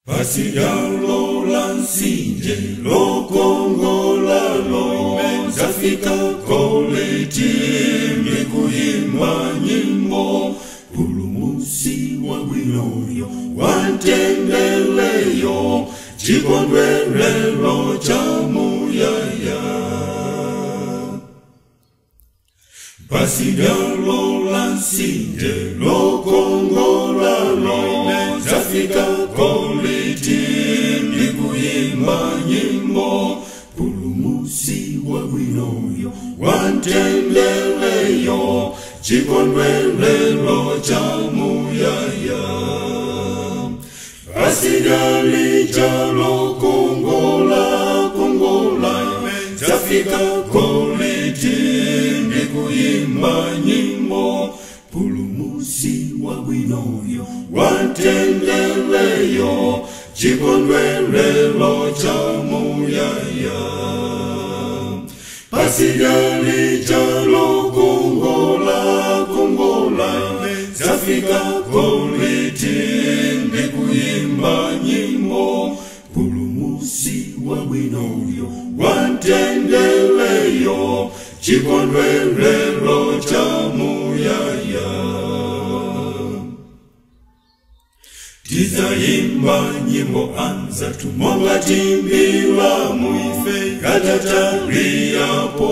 Pasigalo lansinje lokongola lo zafika koleti mikuimba nyimbo pulumusi wa winoyo wantendeleyo chikondwerero cha muyaya. Pasigalo lansinje lokongola lo zafika koleti mikuimba nyimbo pulumusi wa winoyo wantendeleyo chikondwerero cha muyaya. Pasigali chalo kongola zafika koleti mikuimba nyimbo pulumusi wa winoyo wantendeleyo chikondwerero cha muyaya. Pasigali chalo kongola zafika koleti mikuimba nyimbo pulumusi wa winoyo wantendeleyo chikondwerero cha muyaya. Tizaimba nyimbo anza tumonga timbila muife katatariapo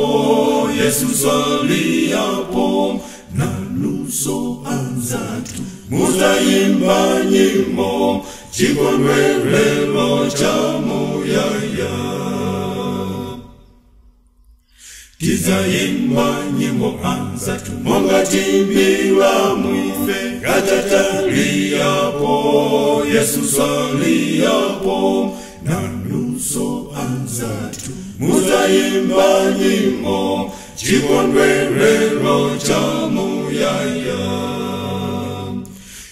Yesu saliapo na nuso anza tu muzaimba nyimbo chikondwerero cha muyaya. Tizaimba nyimbo anza tumonga timbila muife katatariapo Yesu saliapo na nuso anza tu muzaimba nyimbo chikondwerero cha muyaya.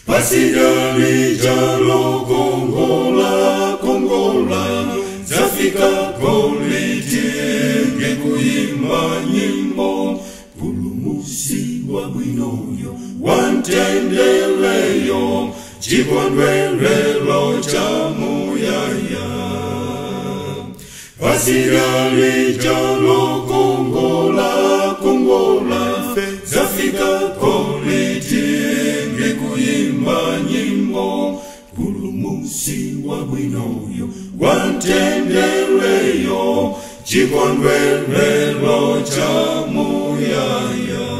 Pasigali chalo kongola zafika koleti mikuimba nyimbo pulumusi wa winoyo wantendeleyo chikondwerero cha muyaya. Pasigali chalo kongola zafika koleti mikuimba nyimbo pulumusi wa winoyo wantendeleyo chikondwerero cha muyaya.